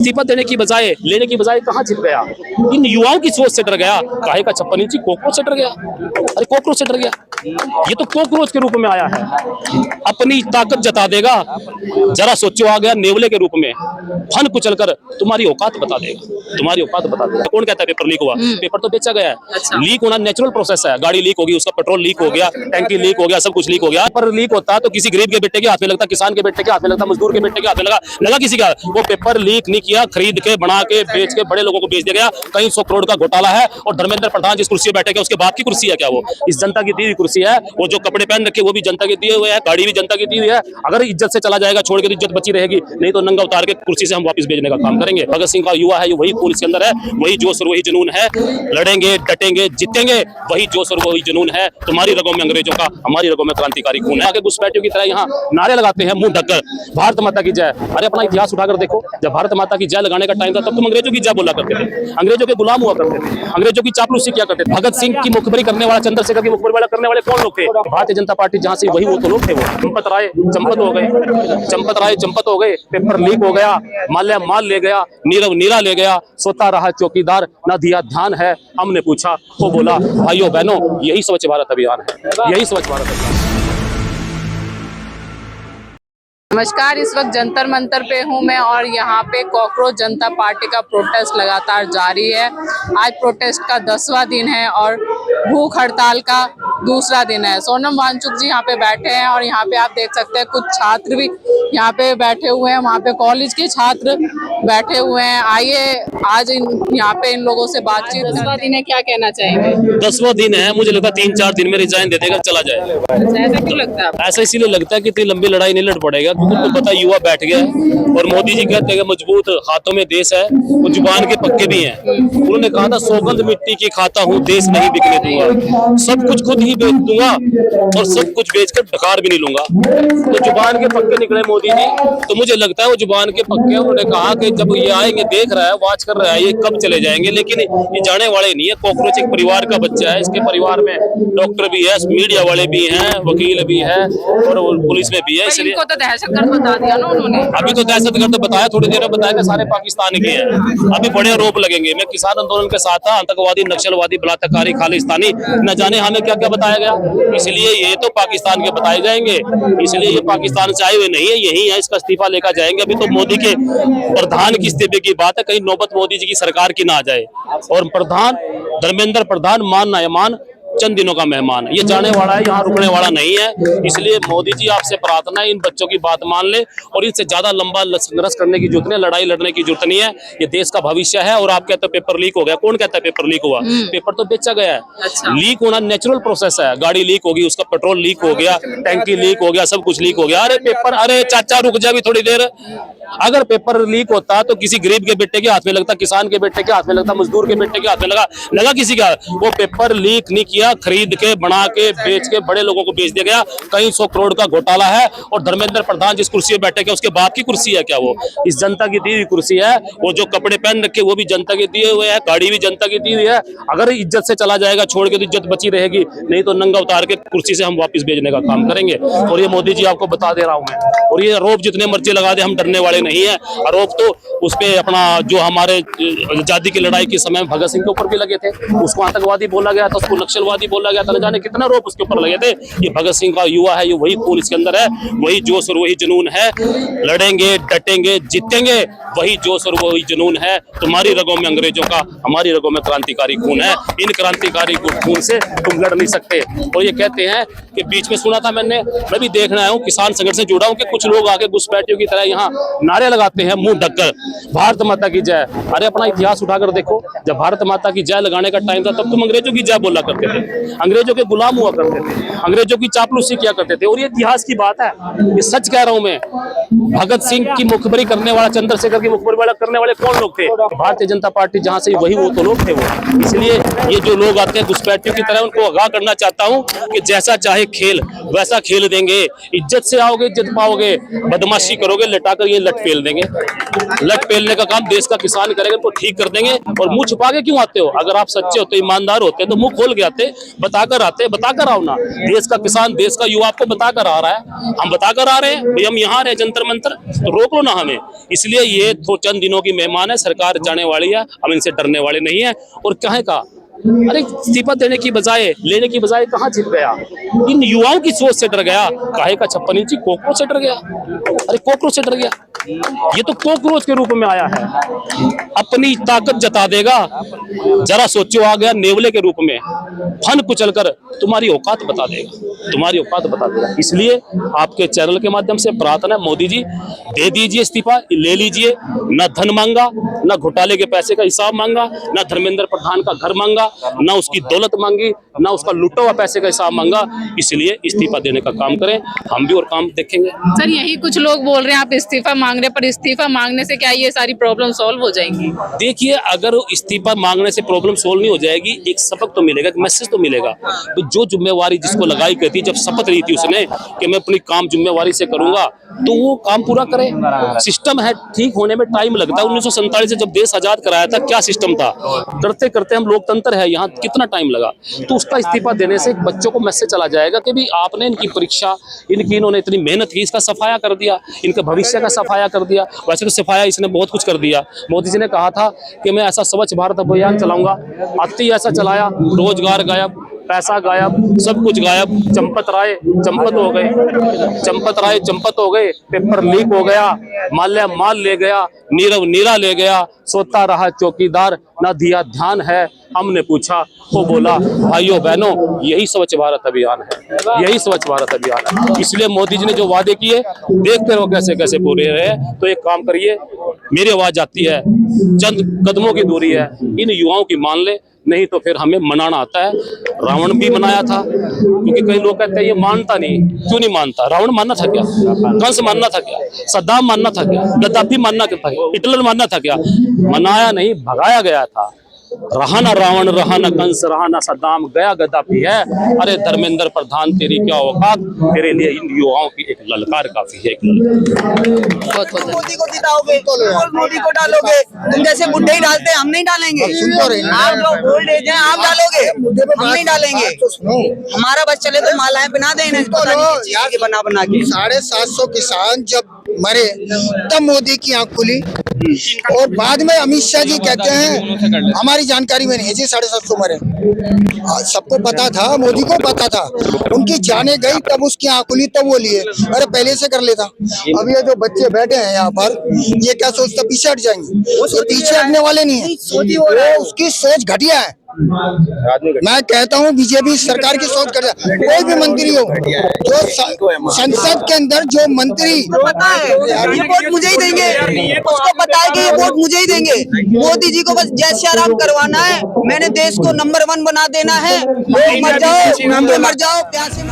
इस्तीफा देने की बजाय लेने की बजाय कहाँ छिप गया? इन युवाओं की सोच से डर गया। काहे का 56 इंची कॉकरोच से डर गया। अरे कॉकरोच से डर गया, ये तो कॉकरोच के रूप में आया है। अपनी ताकत जता देगा। जरा सोचो, आ गया नेवले के रूप में, फन कुचल कर तुम्हारी औकात बता देगा, तुम्हारी औकात बता देगा। कौन कहता है पेपर लीक हुआ? पेपर तो बेचा गया है। अच्छा। लीक होना नेचुरल प्रोसेस है। गाड़ी लीक होगी, उसका पेट्रोल लीक हो गया, टैंकी लीक हो गया, सब कुछ लीक हो गया। पर लीक होता तो किसी गरीब के बेटे के हाथ में लगता, किसान के बेटे के हाथ में लगता, मजदूर के बेटे के हाथ में लगा किसी का। वो पेपर लीक नहीं किया, खरीद के बना के बेच के बड़े लोगों को बेच दिया गया। कई 100 करोड़ का घोटाला है। और धर्मेंद्र प्रधान जिस कुर्सी पे बैठे गए उसके बाप की कुर्सी है क्या? वो इस जनता की दी हुई कुर्सी है। वो जो कपड़े पहन रखे वो भी जनता के दिए हुए हैं, गाड़ी भी जनता की दी हुई है। अगर इज्जत से चला जाएगा, छोड़ के तो इज्जत बची रहेगी, नहीं तो नंगा उतार के कुर्सी से हम वापस भेजने का काम करेंगे। भगत सिंह का युवा है, वही खून इसके अंदर है, वही जोश और वही जुनून है। लड़ेंगे, डटेंगे, जीतेंगे, वही जोश और वही जुनून है। तुम्हारी रगों में अंग्रेजों का, हमारी रगों में क्रांतिकारी खून है। आगे घुसपैठियों की तरह यहाँ नारे लगाते हैं मुंह ढककर, भारत माता की जय। अरे अपना इतिहास उठाकर देखो, जब भारत माता की जय लगाने का टाइम था तब तुम अंग्रेजों की जय बोला करते थे, अंग्रेजों के गुलाम हुआ करते थे, अंग्रेजों की चापलूसी किया करते थे। भगत सिंह की मुखबरी करने वाला, चंद्रशेखर की मुखबरी वाला करने वाले कौन लोग थे? भारतीय जनता पार्टी जहां से वही वो तो लोग थे। वो चंपत राय चंपत हो गए, चंपत राय चंपत हो गए, पेपर लीक हो गया, माल्या माल ले गया, नीरव नीरा ले गया, सोता रहा चौकीदार, न दिया ध्यान है। हमने पूछा तो बोला भाइयों बहनों यही स्वच्छ भारत अभियान है, यही स्वच्छ भारत अभियान। नमस्कार, इस वक्त जंतर मंतर पे हूँ मैं और यहाँ पे कॉकरोच जनता पार्टी का प्रोटेस्ट लगातार जारी है। आज प्रोटेस्ट का 10वां दिन है और भूख हड़ताल का दूसरा दिन है। सोनम वांगचुक जी यहाँ पे बैठे हैं और यहाँ पे आप देख सकते हैं कुछ छात्र भी यहाँ पे बैठे हुए हैं, वहाँ पे कॉलेज के छात्र बैठे हुए हैं। आइए आज यहाँ पे इन लोगों से बातचीत। 10वां दिन है, क्या कहना चाहेंगे? 10वां दिन है, मुझे लगता है 3-4 दिन में रिजाइन दे देगा, चला जाए। ऐसा क्यों लगता है? ऐसा इसीलिए लगता है कि इतनी लंबी लड़ाई नहीं लड़ पड़ेगा, क्योंकि उनको पता युवा बैठ गया है। और मोदी जी कहते हैं मजबूत हाथों में देश है, वो जुबान के पक्के भी हैं। उन्होंने कहा था सौगंध मिट्टी की खाता हूँ, देश नहीं बिकने दूंगा, सब कुछ खुद ही बेच दूंगा और सब कुछ बेचकर ढकार भी नहीं लूंगा। तो जुबान के पक्के निकले मोदी जी, तो मुझे लगता है वो जुबान के पक्के। उन्होंने कहा कि जब ये आएंगे, देख रहा है, वॉच कर रहा है, ये कब चले जाएंगे, लेकिन ये जाने वाले नहीं है। कॉकरोच एक परिवार का बच्चा है, इसके परिवार में डॉक्टर भी है, मीडिया वाले भी हैं, वकील भी है और पुलिस में भी है। इसलिए इनको तो दहशतगर्द बता दिया ना उन्होंने। अभी तो दहशतगर्द बताया, थोड़ी देर में बताया कि सारे पाकिस्तान के हैं। अभी बड़े आरोप लगेंगे। मैं किसान आंदोलन के साथ था, आतंकवादी, नक्सलवादी, बलात्कारी, खालिस्तानी, न जाने हमें क्या क्या बताया गया। इसलिए ये तो पाकिस्तान के बताए जाएंगे, इसलिए ये पाकिस्तान से आए हुए नहीं है, यही है। इसका इस्तीफा लेकर जाएंगे। अभी तो मोदी के प्रधान की इस्तीफे की बात है, कहीं नौबत मोदी जी की सरकार की ना आ जाए। और प्रधान धर्मेंद्र प्रधान मान ना मान, चंद दिनों का मेहमान है, ये जाने वाला है, यहाँ रुकने वाला नहीं है। इसलिए मोदी जी आपसे प्रार्थना है, इन बच्चों की बात मान ले और इनसे ज्यादा लंबा संघर्ष करने की जरूरत नहीं, लड़ाई लड़ने की जरूरत नहीं है। ये देश का भविष्य है। और आप कहते हो पेपर लीक हो गया, कौन कहता है पेपर लीक हुआ? पेपर तो बेचा गया है। अच्छा। लीक होना नेचुरल प्रोसेस है। गाड़ी लीक होगी, उसका पेट्रोल लीक हो गया, टैंकी लीक हो गया, सब कुछ लीक हो गया। अरे पेपर, अरे चाचा रुक जा भी थोड़ी देर। अगर पेपर लीक होता तो किसी गरीब के बेटे के हाथ में लगता, किसान के बेटे के हाथ में लगता, मजदूर के बेटे के हाथ में लगा किसी का। वो पेपर लीक नहीं किया, खरीद के बना के बेच के बड़े लोगों को बेच दिया गया। कई 100 करोड़ का घोटाला है। और धर्मेंद्र प्रधान जिस कुर्सी पे बैठे गए उसके बाप की कुर्सी है क्या? वो इस जनता की दी हुई कुर्सी है। वो जो कपड़े पहन रखे वो भी जनता के दिए हुए हैं, गाड़ी भी जनता की दी हुई है। अगर इज्जत से चला जाएगा, छोड़ के तो इज्जत बची रहेगी, नहीं तो नंगा उतार के कुर्सी से हम वापस भेजने का काम करेंगे। और ये मोदी जी आपको बता दे रहा हूं मैं। और ये आरोप जितने मर्जी लगा दे, हम डरने वाले नहीं है। आरोप तो उस पे अपना जो हमारे आजादी की लड़ाई के समय भगत सिंह के ऊपर भी लगे थे, उसको आतंकवादी बोला गया था, उसको नक्सलवादी बोला गया था, न जाने कितना आरोप उसके ऊपर लगे थे। ये भगत सिंह का युवा है, ये वही खून इसके अंदर है, वही जोश और वही जुनून है। लड़ेंगे, डटेंगे, जीतेंगे, वही जोश और वही जुनून है। तुम्हारी रगों में अंग्रेजों का, हमारी रगों में क्रांतिकारी खून है। इन क्रांतिकारी खून से तुम लड़ नहीं सकते। और ये कहते हैं कि बीच में सुना था मैं भी देखना आया हूँ, किसान संगठन से जुड़ा हूँ, कि कुछ लोग आके घुसपैठियों की तरह यहाँ नारे लगाते हैं मुंह ढककर, भारत माता की जय। अरे अपना इतिहास उठाकर देखो, जब भारत माता की जय लगाने का टाइम था तब तुम अंग्रेजों की जय बोला करते थे, अंग्रेजों के गुलाम हुआ करते थे, अंग्रेजों की चापलूसी किया करते थे। और ये इतिहास की बात है, ये सच कह रहा हूं मैं। भगत सिंह की मुखबरी करने वाला, चंद्रशेखर की मुखबरी वाला करने वाले कौन लोग थे? भारतीय जनता पार्टी जहां से वही वो तो लोग थे। वो इसलिए ये जो लोग आते हैं घुसपैठियों की तरह, उनको आगाह करना चाहता हूं कि जैसा चाहे खेल वैसा खेल देंगे। इज्जत से आओगे, इज्जत पाओगे, बदमाशी करोगे, लटाकर ये लट फेल देंगे। लट फेलने का काम देश का किसान करेगा, तो ठीक कर देंगे। और मुंह छुपा के क्यों आते हो? अगर आप सच्चे होते, ईमानदार होते, तो मुंह खोल के आते, बताकर आते, बताकर आओ ना। देश का किसान, देश का युवा आपको बताकर आ रहा है, हम बताकर आ रहे हैं भाई, हम यहाँ रहे जंतर मंतर, तो रोक लो ना हमें। इसलिए ये तो चंद दिनों दिनों की मेहमान है, सरकार जाने वाली है, हम इनसे डरने वाले नहीं है। और कहे का अरे इस्तीफा देने की बजाय लेने की बजाय कहाँ छिप गया, इन युवाओं की सोच से डर गया। काहे का 56 इंची कॉकरोच से डर गया, अरे कॉकरोच से डर गया, ये तो कॉकरोच के रूप में आया है, अपनी ताकत जता देगा। जरा सोचो, आ गया नेवले के रूप में, फन कुचल कर तुम्हारी औकात बता देगा, तुम्हारी औकात बता देगा। इसलिए आपके चैनल के माध्यम से प्रार्थना है, मोदी जी दे दीजिए इस्तीफा, ले लीजिए। न धन मांगा, न घोटाले के पैसे का हिसाब मांगा, न धर्मेंद्र प्रधान का घर मांगा, न उसकी दौलत मांगी, न उसका लूटा हुआ पैसे का हिसाब मांगा। इसलिए इस्तीफा देने का काम करें, हम भी और काम देखेंगे। सर यही कुछ लोग बोल रहे हैं आप इस्तीफा मांग रहे हैं, पर इस्तीफा मांगने से क्या ये सारी प्रॉब्लम सॉल्व हो जाएंगी? देखिए, अगर इस्तीफा मांगने से प्रॉब्लम सोल्व नहीं हो जाएगी, एक सबक तो मिलेगा, एक मैसेज तो मिलेगा। तो जो जिम्मेवारी जिसको लगाई गई थी, जब शपथ ली थी उसने कि मैं अपनी काम जिम्मेवारी से करूंगा, तो वो काम पूरा करे। सिस्टम है, ठीक होने में टाइम लगता है। 1947 से जब देश आजाद कराया था, क्या सिस्टम था, करते करते हम लोकतंत्र है यहाँ, कितना टाइम लगा। तो उसका इस्तीफा देने से बच्चों को मैसेज चला जाएगा कि भी आपने इनकी परीक्षा, इन्होंने इतनी मेहनत की, इसका सफाया कर दिया, इनके भविष्य का सफाया कर दिया। वैसे तो सफाया इसने बहुत कुछ कर दिया। मोदी जी ने कहा था कि मैं ऐसा स्वच्छ भारत अभियान चलाऊंगा, आते ही ऐसा चलाया, रोजगार गायब, पैसा गायब, सब कुछ गायब। चंपत राय चंपत हो गए, चंपत राय चंपत हो गए, पेपर लीक हो गया, माल्या माल ले गया, नीरव नीरा ले गया, सोता रहा चौकीदार, ना दिया ध्यान है। हमने पूछा, वो बोला भाइयों बहनों, यही स्वच्छ भारत अभियान है, यही स्वच्छ भारत अभियान है। इसलिए मोदी जी ने जो वादे किए, देखते रहो कैसे कैसे पूरे रहे। तो एक काम करिए, मेरी आवाज आती है, चंद कदमों की दूरी है, इन युवाओं की मान ले, नहीं तो फिर हमें मनाना आता है। रावण भी मनाया था, क्योंकि कई लोग कहते हैं ये मानता नहीं, क्यों नहीं मानता? रावण मानना था क्या? कंस मानना था क्या? सद्दाम मानना था क्या? गद्दाफी मानना था क्या? हिटलर मानना था क्या? मनाया नहीं, भगाया गया था। रहा ना रावण, रहा ना कंस, रहा ना सद्दाम, गया गद्दाफी है। अरे धर्मेंद्र प्रधान, तेरी क्या औकात, तेरे लिए इन युवाओं की एक ललकार काफी है। मोदी को जिताओगे और मोदी को डालोगे, तुम जैसे बुढ़े ही डालते हैं, हम नहीं डालेंगे। आप जो ओल्ड एज है आप डालोगे, हम नहीं डालेंगे। हमारा बस चले तो मालाएं बना देना, बना बना के। 750 किसान जब मरे तब मोदी की आंख खुली, और बाद में अमित शाह जी कहते हैं हमारी जानकारी में नहीं है जी 750 मरे। सबको पता था, मोदी को पता था, उनकी जाने गई तब उसकी आंख खुली, तब वो लिए। अरे पहले से कर लेता। अब ये जो बच्चे बैठे हैं यहाँ पर, ये क्या सोचते पीछे हट जाएंगे? ये पीछे हटने वाले नहीं है, वो उसकी सोच घटिया है। मैं कहता हूँ बीजेपी सरकार की सोच कर, कोई भी मंत्री हो, जो संसद के अंदर जो मंत्री, पता है ये वोट मुझे ही देंगे, उसको पता है कि ये वोट मुझे ही देंगे। मोदी जी को बस जय श्री राम करवाना है, मैंने देश को नंबर 1 बना देना है। लोग मर जाओ, मर जाओ, प्यासे